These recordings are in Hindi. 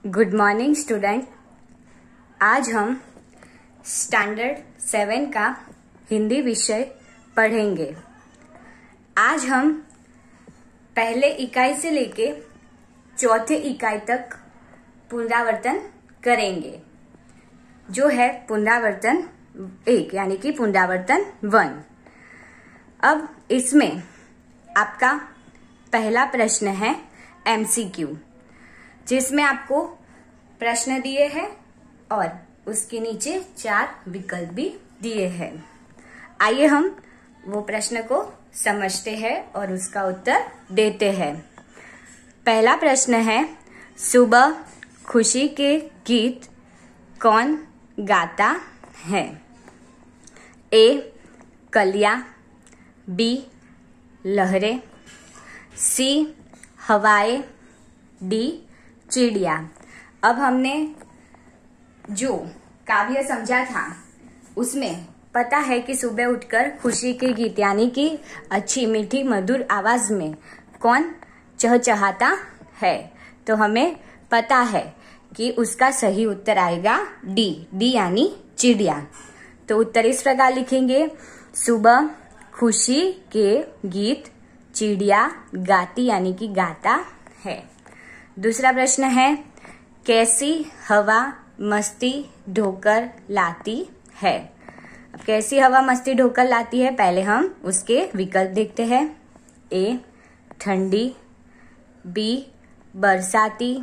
Good morning student. आज हम स्टैंडर्ड 7 का हिंदी विषय पढ़ेंगे। आज हम पहले इकाई से लेके चौथे इकाई तक पुनरावर्तन करेंगे, जो है पुनरावर्तन 1 यानी कि पुनरावर्तन 1। अब इसमें आपका पहला प्रश्न है MCQ, जिसमें आपको प्रश्न दिए हैं और उसके नीचे 4 विकल्प भी दिए हैं। आइए हम वो प्रश्न को समझते हैं और उसका उत्तर देते हैं। पहला प्रश्न है, सुबह खुशी के गीत कौन गाता है? A. कलियां, B. लहरें, C. हवाएं, D. चिड़िया। अब हमने जो काव्य समझा था उसमें पता है कि सुबह उठकर खुशी के गीत यानी कि अच्छी मीठी मधुर आवाज में कौन चहचहाता है, तो हमें पता है कि उसका सही उत्तर आएगा डी यानी चिड़िया। तो उत्तर इस प्रकार लिखेंगे, सुबह खुशी के गीत चिड़िया गाती यानी कि गाता है। दूसरा प्रश्न है, कैसी हवा मस्ती ढोकर लाती है? अब कैसी हवा मस्ती ढोकर लाती है, पहले हम उसके विकल्प देखते हैं। A. ठंडी, B. बरसाती,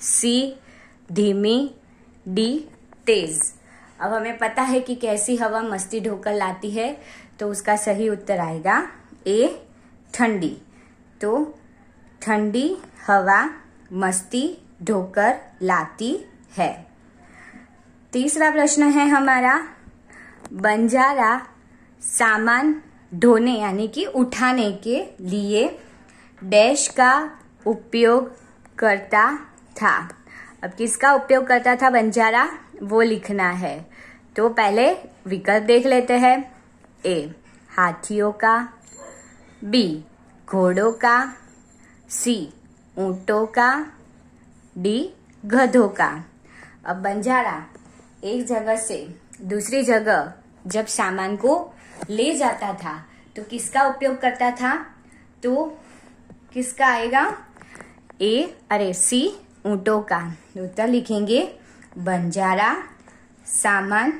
C. धीमी, D. तेज। अब हमें पता है कि कैसी हवा मस्ती ढोकर लाती है, तो उसका सही उत्तर आएगा A. ठंडी। तो ठंडी हवा मस्ती ढोकर लाती है। तीसरा प्रश्न है हमारा, बंजारा सामान ढोने यानी कि उठाने के लिए डैश का उपयोग करता था। अब किसका उपयोग करता था बंजारा, वो लिखना है। तो पहले विकल्प देख लेते हैं। A. हाथियों का, B. घोड़ों का, C. ऊंटों का, D. गधों का। अब बंजारा एक जगह से दूसरी जगह जब सामान को ले जाता था तो किसका उपयोग करता था, तो किसका आएगा C. ऊंटों का। उत्तर लिखेंगे, बंजारा सामान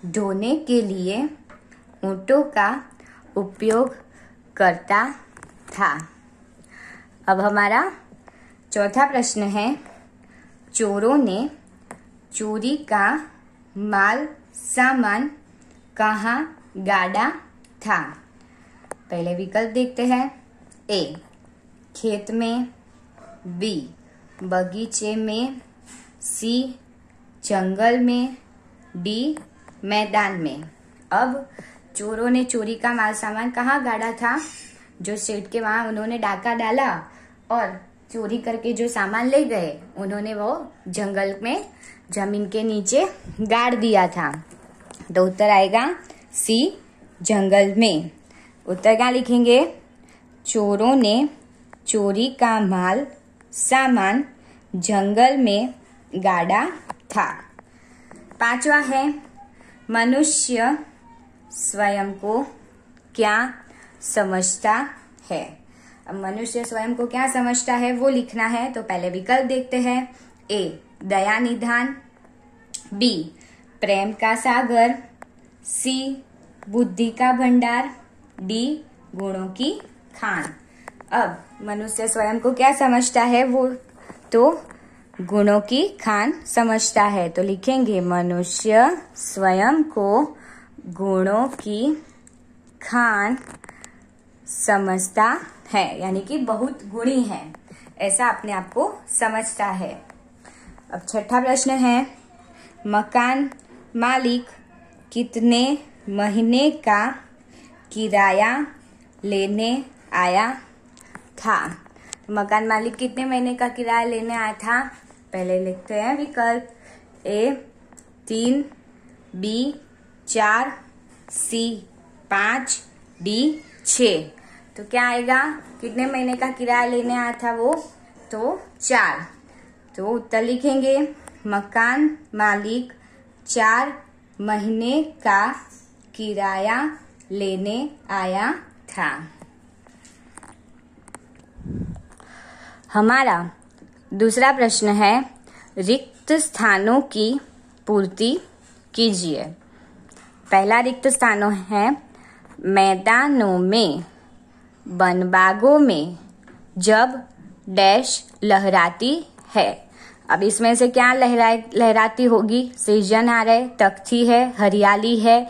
ढोने के लिए ऊंटों का उपयोग करता था। अब हमारा चौथा प्रश्न है, चोरों ने चोरी का माल सामान कहाँ गाड़ा था? पहले विकल्प देखते हैं। A. खेत में, B. बगीचे में, C. जंगल में, D. मैदान में। अब चोरों ने चोरी का माल सामान कहाँ गाड़ा था? जो सेठ के वहां उन्होंने डाका डाला और चोरी करके जो सामान ले गए, उन्होंने वो जंगल में जमीन के नीचे गाड़ दिया था। तो उत्तर आएगा C. जंगल में। उत्तर क्या लिखेंगे, चोरों ने चोरी का माल सामान जंगल में गाड़ा था। पांचवा है, मनुष्य स्वयं को क्या समझता है? अब मनुष्य स्वयं को क्या समझता है वो लिखना है। तो पहले विकल्प देखते हैं। A. दया निधान, B. प्रेम का सागर, C. बुद्धि का भंडार, D. गुणों की खान। अब मनुष्य स्वयं को क्या समझता है, वो तो गुणों की खान समझता है। तो लिखेंगे, मनुष्य स्वयं को गुणों की खान समझता है यानी कि बहुत गुणी है, ऐसा अपने आप को समझता है। अब छठा प्रश्न है, मकान मालिक कितने महीने का किराया लेने आया था? मकान मालिक कितने महीने का किराया लेने आया था? पहले लिखते हैं विकल्प। A. 3, B. 4, C. 5, D. 6। तो क्या आएगा, कितने महीने का किराया लेने आया था वो, तो 4। तो उत्तर लिखेंगे मकान मालिक 4 महीने का किराया लेने आया था। हमारा दूसरा प्रश्न है रिक्त स्थानों की पूर्ति कीजिए। पहला रिक्त स्थानों है मैदानों में, वनबागों में जब डैश लहराती है। अब इसमें से क्या लहराती होगी? सृजनहार है, तख्ती है, हरियाली है,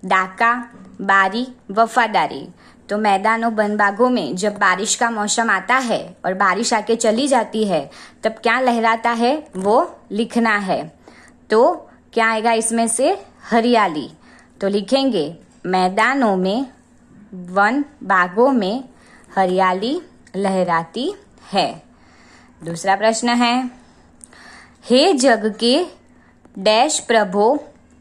डाका, बारी, वफादारी। तो मैदानों वनबागों में जब बारिश का मौसम आता है और बारिश आके चली जाती है तब क्या लहराता है वो लिखना है। तो क्या आएगा इसमें से? हरियाली। तो लिखेंगे मैदानों में, वन बागों में हरियाली लहराती है। दूसरा प्रश्न है हे जग के डैश प्रभो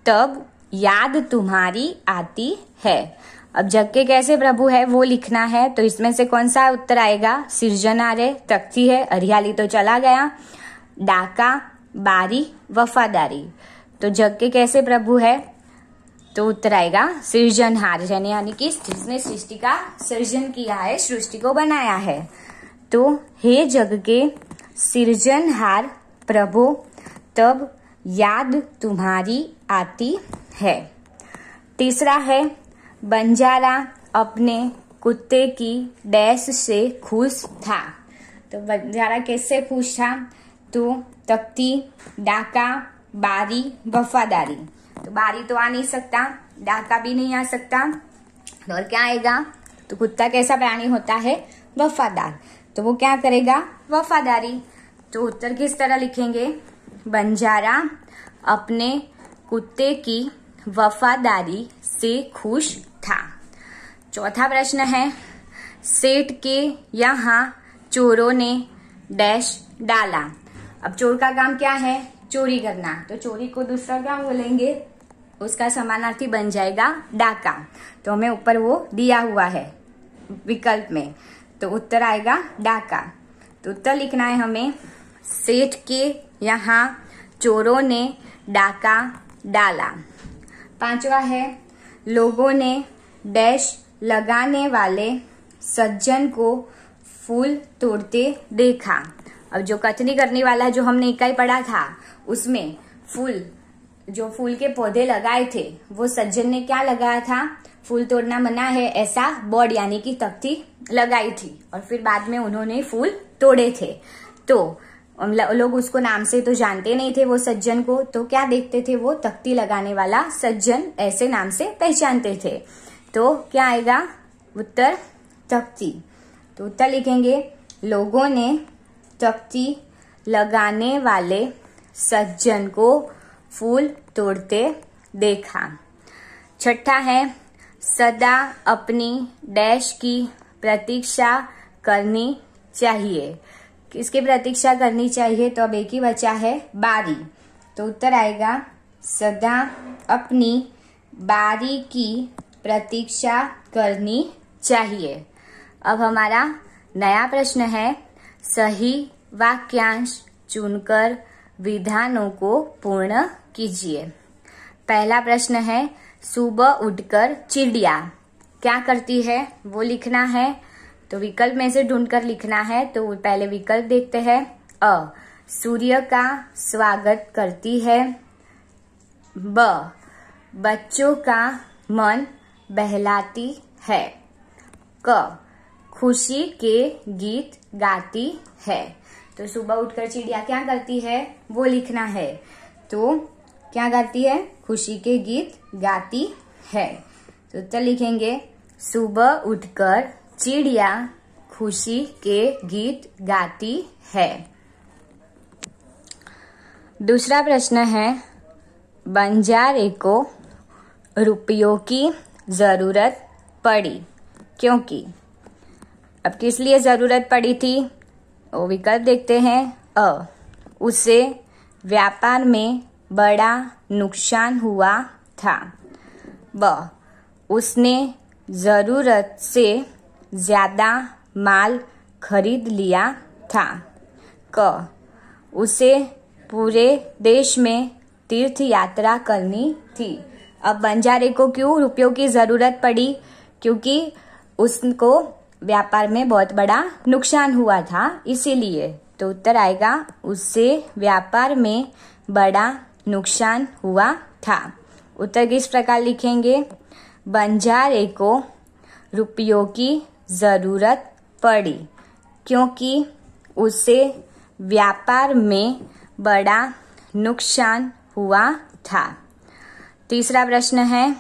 तब याद तुम्हारी आती है। अब जग के कैसे प्रभु है वो लिखना है। तो इसमें से कौन सा उत्तर आएगा? सृजनहार है, तख्ती है, हरियाली तो चला गया, डाका, बारी, वफादारी। तो जग के कैसे प्रभु है? तो उत्तर आएगा सृजनहार, यानी कि जिसने सृष्टि का सृजन किया है, सृष्टि को बनाया है। तो हे जग के सृजनहार प्रभु तब याद तुम्हारी आती है। तीसरा है बंजारा अपने कुत्ते की डैश से खुश था। तो बंजारा कैसे खुश था? तो तख्ती, डाका, बारी, वफादारी। तो बारी तो आ नहीं सकता, डाका भी नहीं आ सकता, और क्या आएगा? तो कुत्ता कैसा प्राणी होता है? वफादार। तो वो क्या करेगा? वफादारी। तो उत्तर किस तरह लिखेंगे? बंजारा अपने कुत्ते की वफादारी से खुश था। चौथा प्रश्न है सेठ के यहाँ चोरों ने डैश डाला। अब चोर का काम क्या है? चोरी करना। तो चोरी को दूसरा क्या बोलेंगे? उसका समानार्थी बन जाएगा डाका। तो हमें ऊपर वो दिया हुआ है विकल्प में, तो उत्तर आएगा डाका। तो उत्तर लिखना है हमें सेठ के यहाँ चोरों ने डाका डाला। पांचवा है लोगों ने डैश लगाने वाले सज्जन को फूल तोड़ते देखा। अब जो कथनी करने वाला जो हमने इकाई पढ़ा था उसमें जो फूल के पौधे लगाए थे वो सज्जन ने क्या लगाया था? फूल तोड़ना मना है ऐसा बोर्ड यानी कि तख्ती लगाई थी, और फिर बाद में उन्होंने फूल तोड़े थे। तो लोग उसको नाम से तो जानते नहीं थे वो सज्जन को, तो क्या देखते थे? वो तख्ती लगाने वाला सज्जन ऐसे नाम से पहचानते थे। तो क्या आएगा? उत्तर तख्ती। तो उत्तर लिखेंगे लोगों ने तख्ती लगाने वाले सज्जन को फूल तोड़ते देखा। छठा है सदा अपनी डैश की प्रतीक्षा करनी चाहिए। किसकी प्रतीक्षा करनी चाहिए? तो अब एक ही बचा है बारी। तो उत्तर आएगा सदा अपनी बारी की प्रतीक्षा करनी चाहिए। अब हमारा नया प्रश्न है सही वाक्यांश चुनकर विधानों को पूर्ण कीजिए। पहला प्रश्न है सुबह उठकर चिड़िया क्या करती है वो लिखना है। तो विकल्प में से ढूंढकर लिखना है। तो पहले विकल्प देखते हैं। अ सूर्य का स्वागत करती है। ब बच्चों का मन बहलाती है। क खुशी के गीत गाती है। तो सुबह उठकर चिड़िया क्या करती है वो लिखना है। तो क्या गाती है? खुशी के गीत गाती है। तो उत्तर लिखेंगे सुबह उठकर चिड़िया खुशी के गीत गाती है। दूसरा प्रश्न है बंजारे को रुपयों की जरूरत पड़ी क्योंकि। अब किस लिए जरूरत पड़ी थी? वो विकल्प देखते हैं। अ उसे व्यापार में बड़ा नुकसान हुआ था। ब उसने जरूरत से ज्यादा माल खरीद लिया था। क उसे पूरे देश में तीर्थ यात्रा करनी थी। अब बंजारे को क्यों रुपयों की जरूरत पड़ी? क्योंकि उसको व्यापार में बहुत बड़ा नुकसान हुआ था, इसीलिए। तो उत्तर आएगा उससे व्यापार में बड़ा नुकसान हुआ था। उत्तर किस प्रकार लिखेंगे? बंजारे को रुपयों की जरूरत पड़ी क्योंकि उसे व्यापार में बड़ा नुकसान हुआ था। तीसरा प्रश्न है,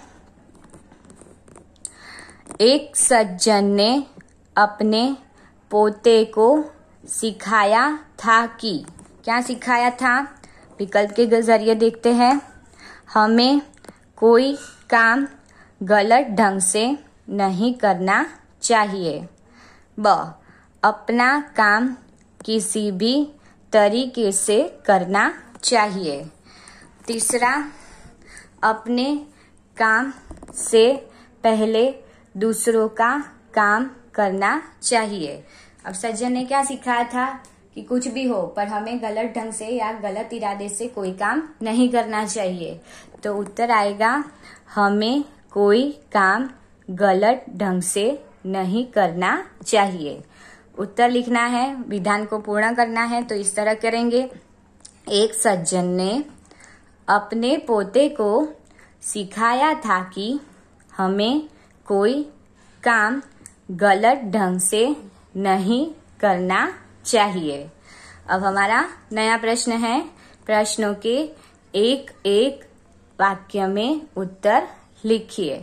एक सज्जन ने अपने पोते को सिखाया था कि, क्या सिखाया था? विकल्प के जरिए देखते हैं। हमें कोई काम गलत ढंग से नहीं करना चाहिए। ब, अपना काम किसी भी तरीके से करना चाहिए। तीसरा, अपने काम से पहले दूसरों का काम करना चाहिए। अब सज्जन ने क्या सिखाया था कि कुछ भी हो पर हमें गलत ढंग से या गलत इरादे से कोई काम नहीं करना चाहिए। तो उत्तर आएगा हमें कोई काम गलत ढंग से नहीं करना चाहिए। उत्तर लिखना है, विधान को पूर्ण करना है, तो इस तरह करेंगे। एक सज्जन ने अपने पोते को सिखाया था कि हमें कोई काम गलत ढंग से नहीं करना चाहिए। अब हमारा नया प्रश्न है। प्रश्नों के एक एक वाक्य में उत्तर लिखिए।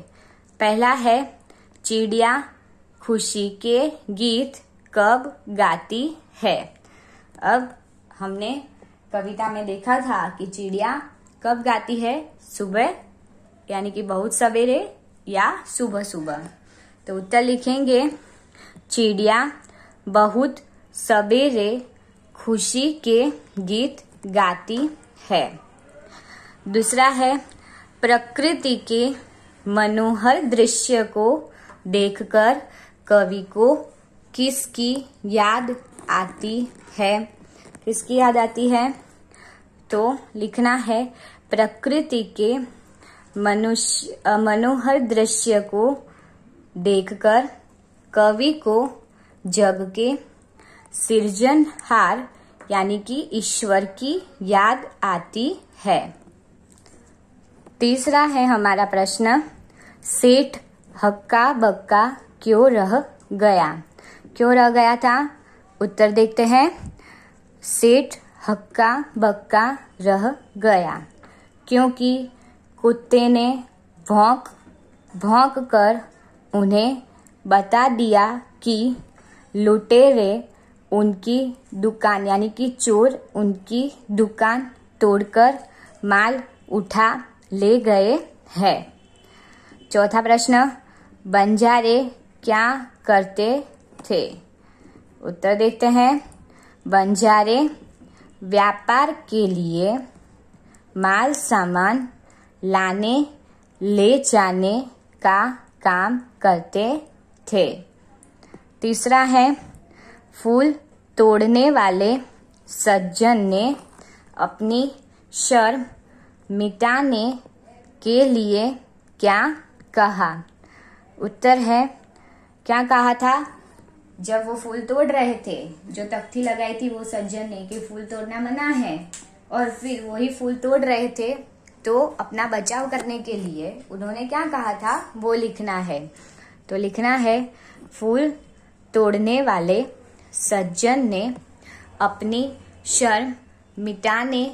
पहला है, चिड़िया खुशी के गीत कब गाती है? अब हमने कविता में देखा था कि चिड़िया कब गाती है? सुबह, यानी कि बहुत सवेरे, या सुबह सुबह। तो उत्तर लिखेंगे, चिड़िया बहुत सवेरे खुशी के गीत गाती है। दूसरा है, प्रकृति के मनोहर दृश्य को देखकर कवि को किसकी याद आती है? किसकी याद आती है? तो लिखना है, प्रकृति के मनोहर दृश्य को देखकर कवि को जग के सृजनहार यानी कि ईश्वर की याद आती है। तीसरा है हमारा प्रश्न, सेठ हक्का बक्का क्यों रह गया? क्यों रह गया था? उत्तर देखते हैं। सेठ हक्का बक्का रह गया क्योंकि कुत्ते ने भौंक भौंक कर उन्हें बता दिया कि लुटेरे उनकी दुकान यानी कि चोर उनकी दुकान तोड़कर माल उठा ले गए हैं। चौथा प्रश्न, बंजारे क्या करते थे? उत्तर देखते हैं। बंजारे व्यापार के लिए माल सामान लाने ले जाने का काम करते थे। तीसरा है, फूल तोड़ने वाले सज्जन ने अपनी शर्म मिटाने के लिए क्या कहा? उत्तर है, क्या कहा था? जब वो फूल तोड़ रहे थे, जो तख्ती लगाई थी वो सज्जन ने कि फूल तोड़ना मना है, और फिर वही फूल तोड़ रहे थे, तो अपना बचाव करने के लिए उन्होंने क्या कहा था वो लिखना है। तो लिखना है, फूल तोड़ने वाले सज्जन ने अपनी शर्म मिटाने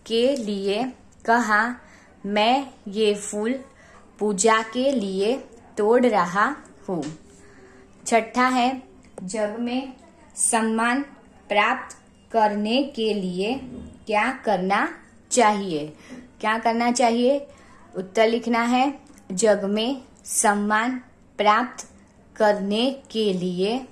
के लिए कहा, मैं ये फूल पूजा के लिए तोड़ रहा हूँ। छठा है, जग में सम्मान प्राप्त करने के लिए क्या करना चाहिए? क्या करना चाहिए? उत्तर लिखना है, जग में सम्मान प्राप्त करने के लिए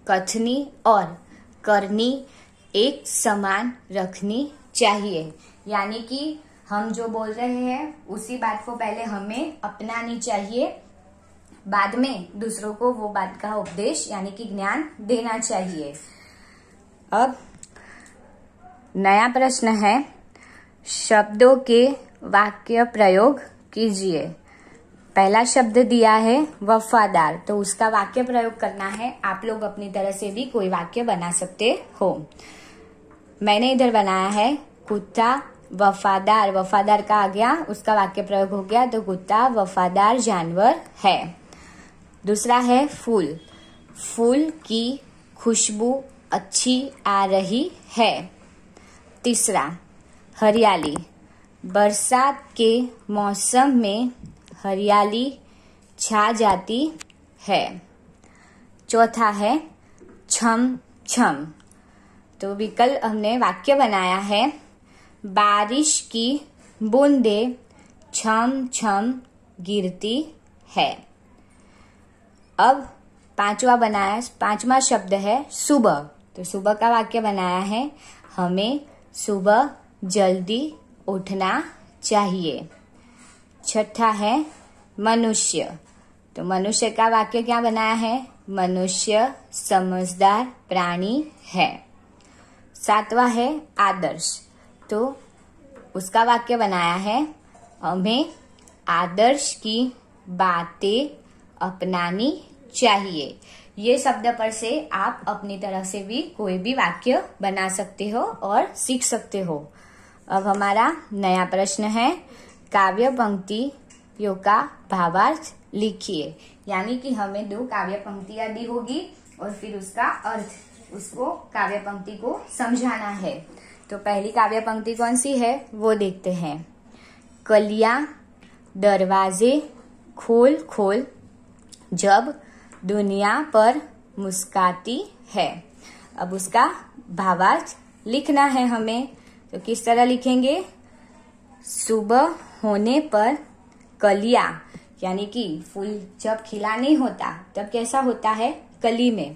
कथनी और करनी एक समान रखनी चाहिए। यानी कि हम जो बोल रहे हैं उसी बात को पहले हमें अपनानी चाहिए, बाद में दूसरों को वो बात का उपदेश यानी कि ज्ञान देना चाहिए। अब नया प्रश्न है, शब्दों के वाक्य प्रयोग कीजिए। पहला शब्द दिया है वफादार, तो उसका वाक्य प्रयोग करना है। आप लोग अपनी तरह से भी कोई वाक्य बना सकते हो। मैंने इधर बनाया है कुत्ता वफादार, वफादार का आ गया, उसका वाक्य प्रयोग हो गया, तो कुत्ता वफादार जानवर है। दूसरा है फूल, फूल की खुशबू अच्छी आ रही है। तीसरा हरियाली, बरसात के मौसम में हरियाली छा जाती है। चौथा है छम छम, तो विकल्प हमने वाक्य बनाया है, बारिश की बूंदें छम छम गिरती है। अब पांचवा शब्द है सुबह, तो सुबह का वाक्य बनाया है, हमें सुबह जल्दी उठना चाहिए। छठा है मनुष्य, तो मनुष्य का वाक्य क्या बनाया है, मनुष्य समझदार प्राणी है। सातवां है आदर्श, तो उसका वाक्य बनाया है, हमें आदर्श की बातें अपनानी चाहिए। ये शब्द पर से आप अपनी तरह से भी कोई भी वाक्य बना सकते हो और सीख सकते हो। अब हमारा नया प्रश्न है, काव्य पंक्तियों का भावार्थ लिखिए। यानी कि हमें 2 काव्य पंक्तियां दी होगी और फिर उसका अर्थ, उसको काव्य पंक्ति को समझाना है। तो पहली काव्य पंक्ति कौन सी है वो देखते हैं। कलियां दरवाजे खोल खोल, जब दुनिया पर मुस्काती है। अब उसका भावार्थ लिखना है हमें, तो किस तरह लिखेंगे, सुबह होने पर कलियां, यानी कि फूल जब खिला नहीं होता तब कैसा होता है, कली में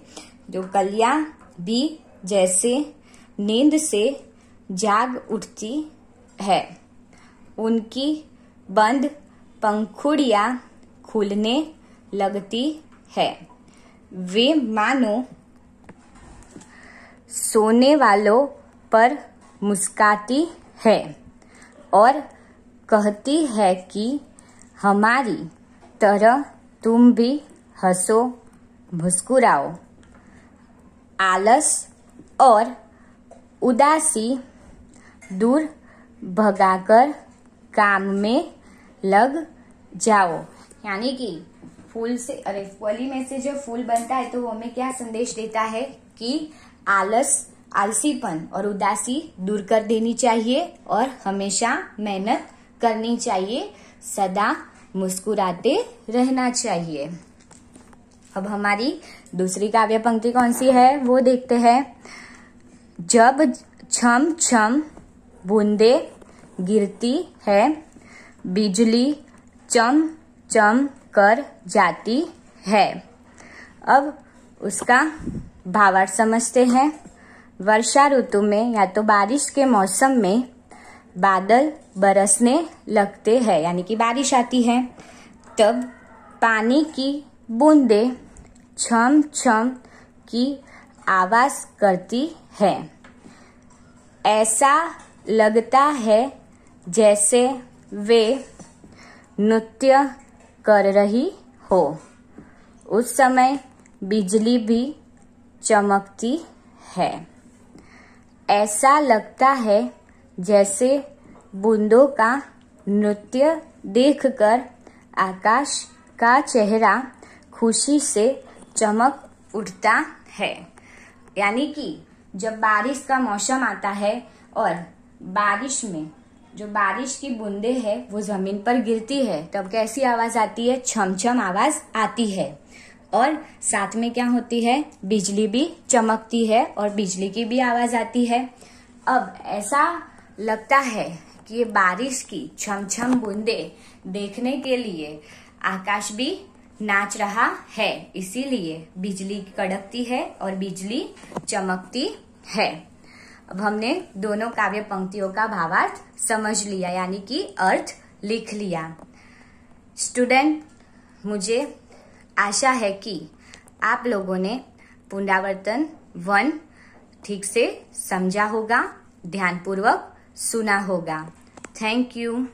जो कलियां भी जैसे नींद से जाग उठती है, उनकी बंद पंखुड़ियां खुलने लगती है, वे मानो सोने वालों पर मुस्काती है और कहती है कि हमारी तरह तुम भी हंसो मुस्कुराओ। आलस और उदासी दूर भगाकर काम में लग जाओ। यानी कि फूल से, कली में से जब फूल बनता है तो वो हमें क्या संदेश देता है कि आलसीपन और उदासी दूर कर देनी चाहिए और हमेशा मेहनत करनी चाहिए, सदा मुस्कुराते रहना चाहिए। अब हमारी दूसरी काव्य पंक्ति कौन सी है वो देखते हैं। जब छम छम बूंदे गिरती है, बिजली चम चम कर जाती है। अब उसका भावार्थ समझते हैं। वर्षा ऋतु में या तो बारिश के मौसम में बादल बरसने लगते हैं, यानी कि बारिश आती है, तब पानी की बूंदें छम छम की आवाज करती है। ऐसा लगता है जैसे वे नृत्य कर रही हो। उस समय बिजली भी चमकती है। ऐसा लगता है जैसे बूंदों का नृत्य देखकर आकाश का चेहरा खुशी से चमक उठता है। यानी कि जब बारिश का मौसम आता है और बारिश में जो बारिश की बूंदें है वो जमीन पर गिरती है, तब कैसी आवाज आती है, छमछम आवाज आती है। और साथ में क्या होती है, बिजली भी चमकती है और बिजली की भी आवाज आती है। अब ऐसा लगता है कि ये बारिश की छमछम बूंदें देखने के लिए आकाश भी नाच रहा है, इसीलिए बिजली कड़कती है और बिजली चमकती है। अब हमने दोनों काव्य पंक्तियों का भावार्थ समझ लिया, यानी कि अर्थ लिख लिया। स्टूडेंट, मुझे आशा है कि आप लोगों ने पुनरावर्तन 1 ठीक से समझा होगा ध्यानपूर्वक सुना होगा। Thank you.